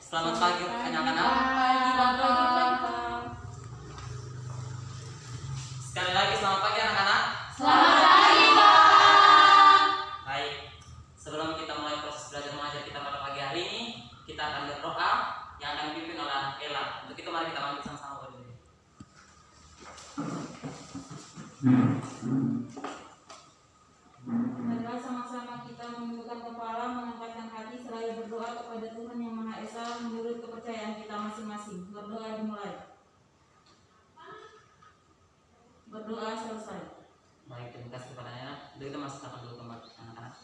Selamat pagi anak-anak. Sekali lagi selamat pagi anak-anak. Selamat pagi, Pak. Baik, sebelum kita mulai proses belajar mengajar kita pada pagi hari ini, kita akan berdoa yang akan dipimpin oleh anak Ella. Untuk itu mari kita bangkit sama-sama berdiri. Marilah sama-sama kita menundukkan kepala, mengangkatkan hati seraya berdoa kepada Tuhan Yang Maha Esa menurut kepercayaan kita masing-masing. Berdoa dimulai. Berdoa selesai. Baik, terima kasih kepadanya. Untuk itu masih akan dulu kembali anak-anak.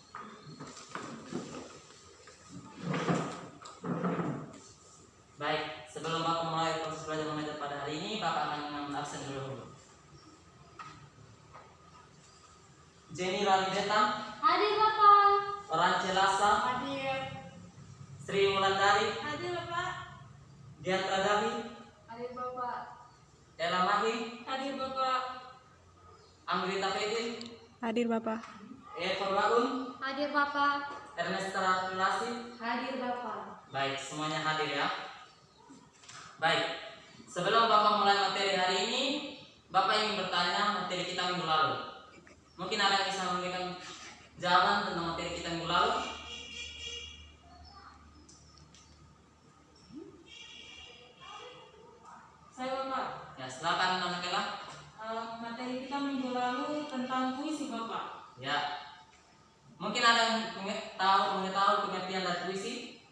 Baik, sebelum Bapak mulai proses belajar mengajar pada hari ini, Bapak akan mengambil absen dulu. Jenny Ralideta, Hadir, Bapak. Orance Lasa, Hadir. Sri Wulandari, Hadir, Bapak. Diantra Davi, Hadir, Bapak. Ella Mahi, Hadir, Bapak. Amrita Fedin, Hadir Bapak. Eva Baun, Hadir, Bapak. Ernesta Relasi. Hadir, Bapak. Baik, semuanya hadir ya. Baik, sebelum Bapak mulai materi hari ini, Bapak ingin bertanya materi kita minggu lalu. Mungkin ada yang bisa memberikan jawaban tentang materi kita minggu lalu? Saya, Bapak. Ya, silakan anak Ella. Materi kita minggu lalu tentang puisi, Bapak. Ya, mungkin ada yang mengetahui pengertian dari puisi?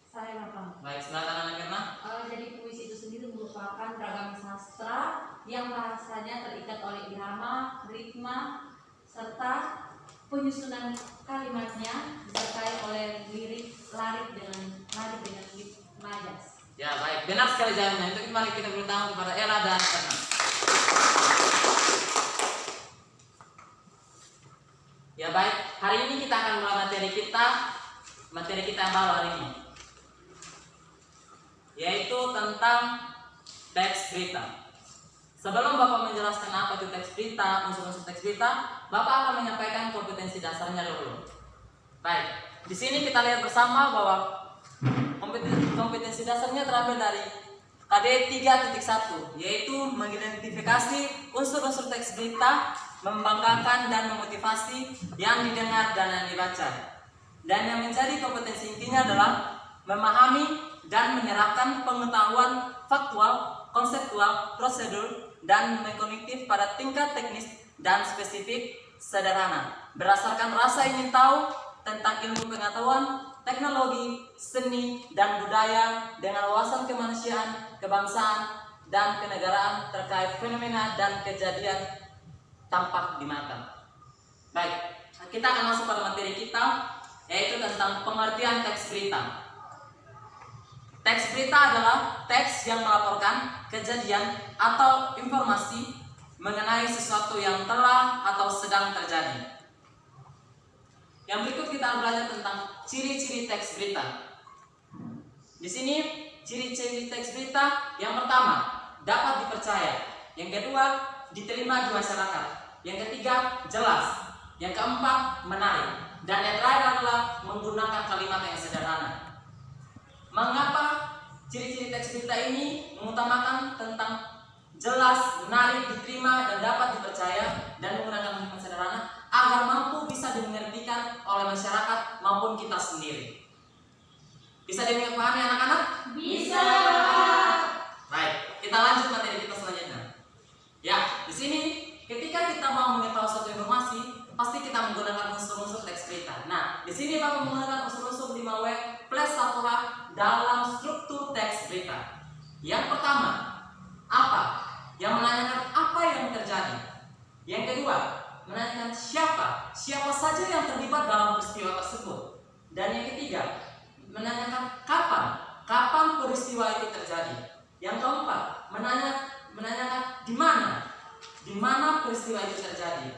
Saya, Bapak. Baik, silakan anak Ella. Jadi puisi itu sendiri merupakan ragam sastra yang bahasanya terikat oleh irama, ritma, serta penyusunan kalimatnya disertai oleh lirik dengan majas. Ya, baik, benar sekali jawabannya. Untuk itu mari kita beri tangan kepada Ella dan Erna. Ya, baik, hari ini kita akan mulai materi kita yang baru hari ini, yaitu tentang teks berita. Sebelum Bapak menjelaskan apa itu teks berita, unsur-unsur teks berita, Bapak akan menyampaikan kompetensi dasarnya dulu. Baik, di sini kita lihat bersama bahwa kompetensi dasarnya terambil dari KD 3.1, yaitu mengidentifikasi unsur-unsur teks berita, membanggakan dan memotivasi yang didengar dan yang dibaca. Dan yang menjadi kompetensi intinya adalah memahami dan menyerapkan pengetahuan faktual, konseptual, prosedur, dan kognitif pada tingkat teknis dan spesifik sederhana berdasarkan rasa ingin tahu tentang ilmu pengetahuan, teknologi, seni, dan budaya dengan wawasan kemanusiaan, kebangsaan, dan kenegaraan terkait fenomena dan kejadian tampak di mata. Baik, kita akan masuk pada materi kita, yaitu tentang pengertian teks berita. Teks berita adalah teks yang melaporkan kejadian atau informasi mengenai sesuatu yang telah atau sedang terjadi. Yang berikut kita belajar tentang ciri-ciri teks berita. Di sini ciri-ciri teks berita yang pertama, dapat dipercaya. Yang kedua, diterima di masyarakat. Yang ketiga, jelas. Yang keempat, menarik. Dan yang terakhir adalah menggunakan kalimat yang sederhana. Mengapa ciri-ciri teks berita ini mengutamakan tentang jelas, menarik, diterima, dan dapat dipercaya, dan menggunakan kalimat sederhana agar mampu bisa dimengertikan oleh masyarakat maupun kita sendiri. Bisa dipahami anak-anak? Bisa. Baik, kita lanjut materi kita selanjutnya. Ya, di sini ketika kita mau mengetahui suatu informasi, pasti kita menggunakan unsur-unsur teks berita. Nah, di sini Bapak menggunakan unsur-unsur 5W plus 1H dalam struktur teks berita. Yang pertama, apa? Yang menanyakan apa yang terjadi. Yang kedua, menanyakan siapa saja yang terlibat dalam peristiwa tersebut. Dan yang ketiga, menanyakan kapan peristiwa itu terjadi. Yang keempat, menanyakan di mana peristiwa itu terjadi.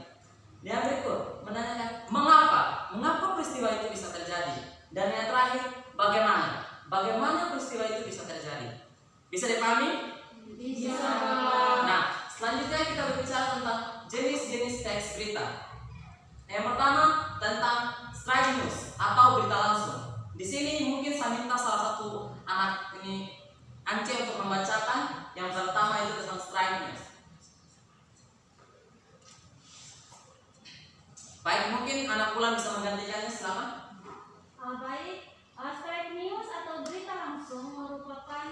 Yang berikut, menanyakan mengapa peristiwa itu bisa terjadi. Dan yang terakhir, bagaimana peristiwa itu bisa terjadi. Bisa dipahami? Bisa. Nah, selanjutnya kita berbicara tentang jenis-jenis teks berita. Yang pertama tentang straight news atau berita langsung. Di sini mungkin saya minta salah satu anak ini Ance untuk membacakan yang pertama itu tentang strike news. Baik, mungkin anak Bulan bisa menggantikannya, selamat. Baik, strike news atau berita langsung merupakan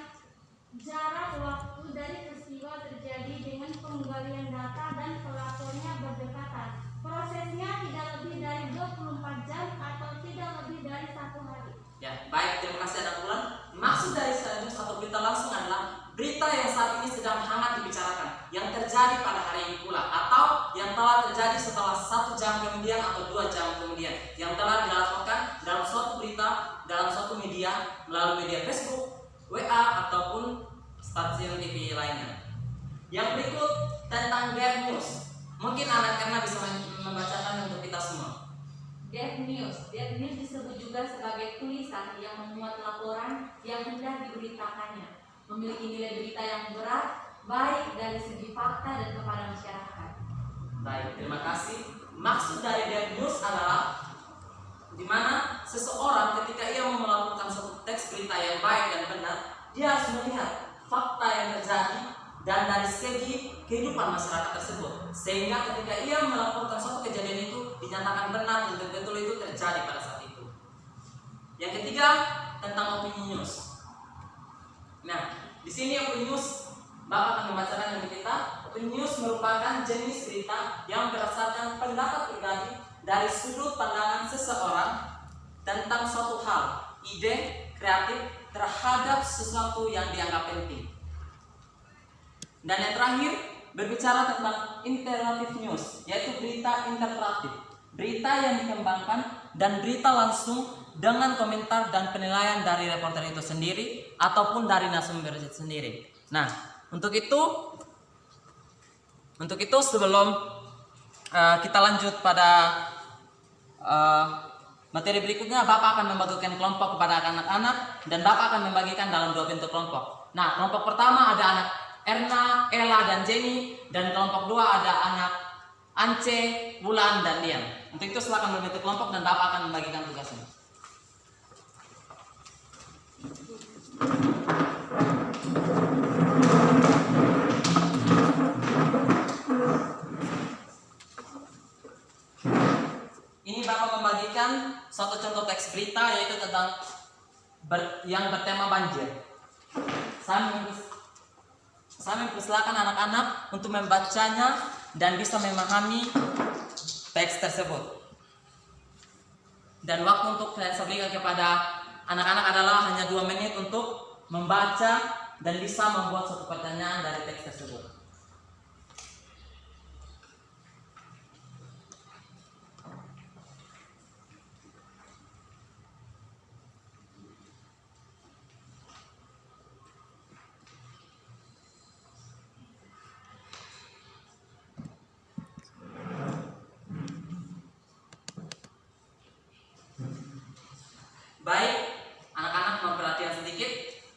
jarak waktu dari peristiwa terjadi dengan penggalian data dan pelapornya berdekatan. Prosesnya tidak lebih dari 24 jam atau tidak lebih dari 1 hari. Ya, baik, terima kasih anak Bulan. Maksud dari strike news atau berita langsung adalah berita yang saat ini sedang hangat dibicarakan, yang terjadi pada hari ini pula, atau yang telah terjadi setelah 1 jam kemudian atau 2 jam kemudian, yang telah dilaporkan dalam suatu berita, dalam suatu media, melalui media Facebook, WA, ataupun stasiun TV lainnya. Yang berikut tentang Dead News. Mungkin anak Erna bisa membacakan untuk kita semua. Dead news disebut juga sebagai tulisan yang memuat laporan yang hendak diberitakannya, memiliki nilai berita yang berat, baik dari segi fakta dan kepada masyarakat. Baik, terima kasih. Maksud dari Dead News adalah di mana seseorang ketika ia mau melakukan suatu teks berita yang baik dan benar, dia harus melihat fakta yang terjadi dan dari segi kehidupan masyarakat tersebut, sehingga ketika ia melaporkan suatu kejadian itu dinyatakan benar dan betul itu terjadi pada saat itu. Yang ketiga tentang opini news. Nah, di sini opini news Bapak akan membacakan untuk kita. Opini news merupakan jenis berita yang berdasarkan pendapat pribadi dari sudut pandangan seseorang tentang suatu hal, ide, kreatif terhadap sesuatu yang dianggap penting. Dan yang terakhir, berbicara tentang interactive news, yaitu berita interaktif, berita yang dikembangkan dan berita langsung dengan komentar dan penilaian dari reporter itu sendiri ataupun dari narasumber itu sendiri. Nah, untuk itu sebelum kita lanjut pada materi berikutnya, Bapak akan membagikan kelompok kepada anak-anak dan Bapak akan membagikan dalam 2 bentuk kelompok. Nah, kelompok pertama ada anak Erna, Ella, dan Jenny, dan kelompok 2 ada anak Ance, Bulan, dan Dian. Untuk itu silakan membentuk kelompok dan Bapak akan membagikan tugasnya. Ini Bapak membagikan suatu contoh teks berita yaitu tentang yang bertema banjir. Saya mempersilakan anak-anak untuk membacanya dan bisa memahami teks tersebut. Dan waktu untuk saya berikan kepada anak-anak adalah hanya 2 menit untuk membaca dan bisa membuat suatu pertanyaan dari teks tersebut. Baik, anak-anak memperhatikan sedikit.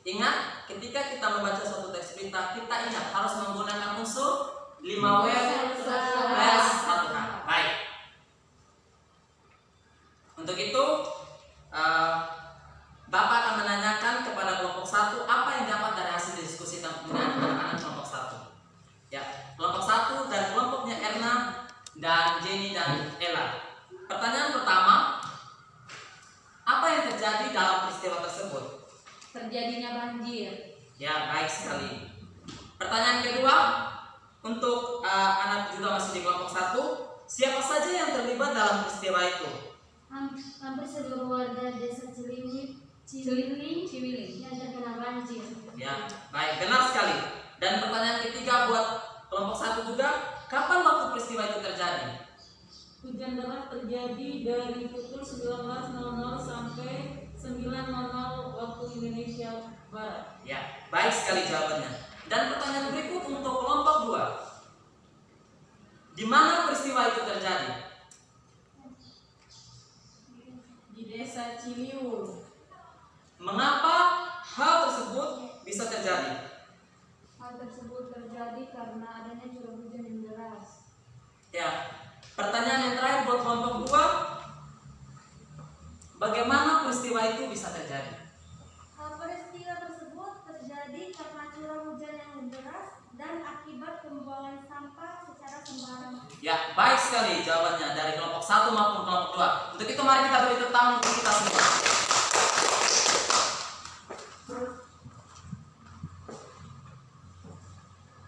Ingat, ketika kita membaca suatu teks berita, kita ingat harus menggunakan unsur 5W plus 1H. Baik. Untuk itu, Bapak akan menanyakan kepada kelompok 1 apa yang dapat dari hasil diskusi dengan anak-anak kelompok 1. Ya, kelompok 1 dan kelompoknya Erna dan Jenny dan Ella. Pertanyaan pertama, apa yang terjadi dalam peristiwa tersebut? Terjadinya banjir. Ya, baik sekali. Pertanyaan kedua, untuk anak juga masih di kelompok 1, siapa saja yang terlibat dalam peristiwa itu? Hampir seluruh warga desa Ciwiling yang terkena banjir. Ya, baik, benar sekali. Dan pertanyaan ketiga buat kelompok 1 juga, kapan waktu peristiwa itu terjadi? Hujan deras terjadi dari pukul 19.00 sampai 9.00 waktu Indonesia Barat. Ya, baik sekali jawabannya. Dan pertanyaan berikut untuk kelompok 2. Di mana peristiwa itu terjadi? Di desa Ciliwung. Mengapa hal tersebut bisa terjadi? Hal tersebut terjadi karena adanya curah hujan yang deras. Ya. Pertanyaan yang terakhir buat kelompok 2. bagaimana peristiwa itu bisa terjadi? Peristiwa tersebut terjadi karena curah hujan yang deras dan akibat pembuangan sampah secara sembarangan. Ya, baik sekali jawabannya dari kelompok 1 maupun kelompok 2. Untuk itu mari kita beri tepuk tangan untuk kita semua.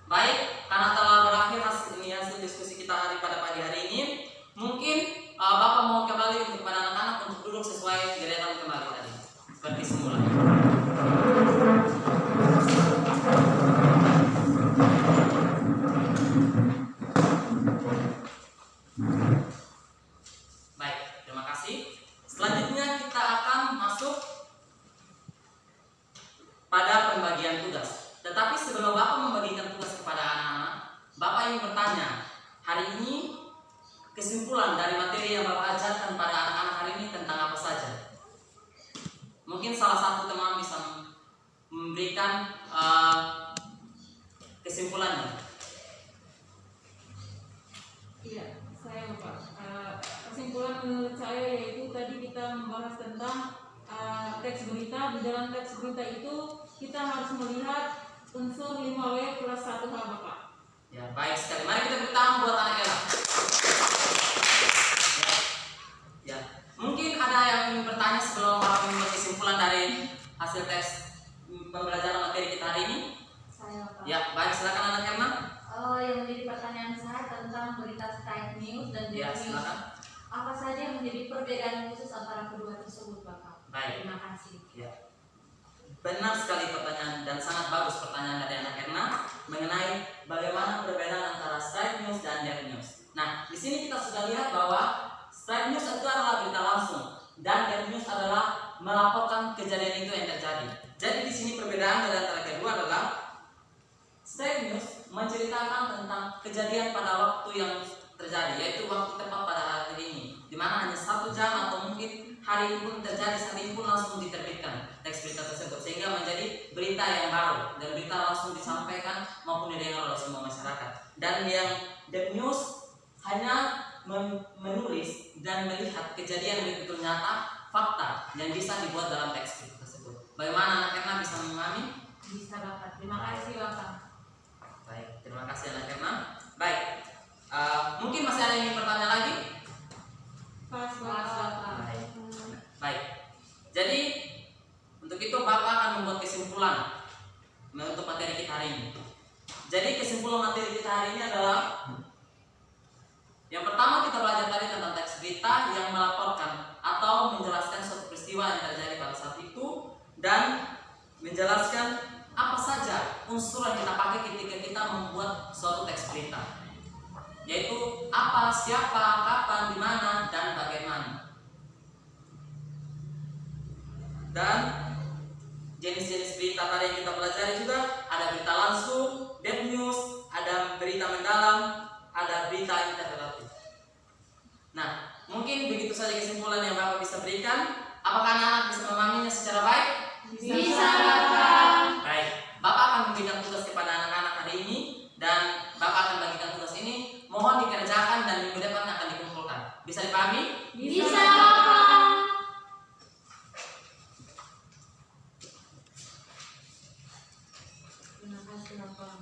Baik, karena telah berakhir hasil diskusi kita pada pagi hari ini, mungkin Bapak mau kembali untuk kepada anak-anak untuk duduk sesuai deretan kembali tadi, seperti semula. Baik, terima kasih. Selanjutnya kita akan masuk pada pembagian tugas. Tetapi sebelum Bapak membagikan tugas kepada anak-anak, Bapak ingin bertanya, hari ini kesimpulan dari materi yang Bapak ajarkan pada anak-anak hari ini tentang apa saja? Mungkin salah satu teman bisa memberikan kesimpulannya. Iya, saya Bapak. Kesimpulan menurut saya yaitu tadi kita membahas tentang teks berita. Di dalam teks berita itu kita harus melihat unsur 5W plus 1H Bapak. Ya, baik sekali. Mari kita beri tangan buat anak Ella. Ya, mungkin ada yang ingin bertanya sebelum Bapak membuat kesimpulan dari hasil tes pembelajaran materi kita hari ini? Saya Bapak. Ya, baik, silakan anak Herman. Yang menjadi pertanyaan saya tentang berita strike news dan Ya, dead news. silakan. Apa saja yang menjadi perbedaan khusus antara kedua tersebut, Bapak? Baik. Terima kasih. Ya. Benar sekali pertanyaan dan sangat bagus pertanyaan dari anak Erna mengenai bagaimana perbedaan antara strike news dan dead news. Nah, di sini kita sudah lihat bahwa strike news itu adalah berita langsung dan dead news adalah melaporkan kejadian itu yang terjadi. Jadi di sini perbedaan dari antara kedua adalah strike news menceritakan tentang kejadian pada waktu yang terjadi, yaitu waktu tepat pada hari ini, di mana hanya 1 jam atau mungkin hari ini pun terjadi, saat ini pun langsung diterbitkan teks berita tersebut, sehingga menjadi berita yang baru dan berita langsung disampaikan maupun didengar oleh semua masyarakat. Dan yang dead news hanya menulis dan melihat kejadian yang betul nyata, fakta yang bisa dibuat dalam teks berita tersebut. Bagaimana anak Erna bisa memahami? Bisa Bapak. Terima kasih Bapak. Baik, terima kasih anak Erna. Baik, mungkin masih ada yang ingin bertanya lagi? Pas Bapak. Bapak. Baik, jadi untuk itu Bapak akan membuat kesimpulan untuk materi kita hari ini. Jadi kesimpulan materi kita hari ini adalah yang pertama kita belajar tadi tentang teks berita yang melaporkan atau menjelaskan suatu peristiwa yang terjadi pada saat itu dan menjelaskan apa saja unsur yang kita pakai ketika kita membuat suatu teks berita, yaitu apa, siapa, kapan, di mana, dan bagaimana. Dan jenis-jenis berita tadi yang kita pelajari juga ada berita langsung, dead news, ada berita mendalam, ada berita interpretatif. Nah, mungkin begitu saja kesimpulan yang Bapak bisa berikan. Apakah anak-anak bisa memahaminya secara baik? Bisa, Bapak. Baik, Bapak akan memberikan tugas kepada anak-anak hari ini dan Bapak akan bagikan tugas ini. Mohon dikerjakan dan minggu depan akan dikumpulkan. Bisa dipahami? Bisa, Bapak. Terima kasih Bapak.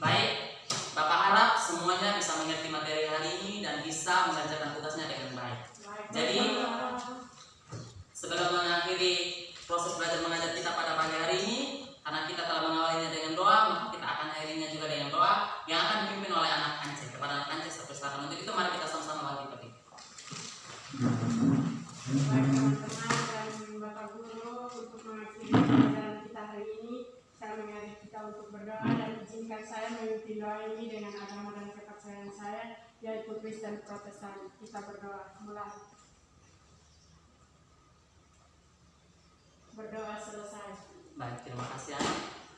Baik, Bapak harap semuanya bisa mengerti materi hari ini dan bisa mengerjakan tugasnya dengan baik. Jadi, sebelum mengakhiri proses belajar mengajar kita pada pagi hari ini, karena kita telah mengawalinya dengan doa, maka kita akan akhirinya juga dengan doa yang akan dipimpin oleh anak Ance. Kepada anak Ance saya persilakan untuk itu, mari kita sama-sama bagi petik. Baik teman-teman dan Bapak Guru, untuk mengakhiri pelajaran kita hari ini, saya mengajak kita untuk berdoa dan izinkan saya memimpin doa ini dengan agama dan kepercayaan saya, yaitu Kristen Protestan. Kita berdoa, mulai. Berdoa selesai. Baik, terima kasih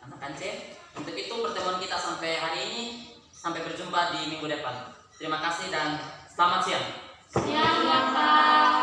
anak Ance. Untuk itu pertemuan kita sampai hari ini, sampai berjumpa di minggu depan. Terima kasih dan selamat siang. Siap, Bapak.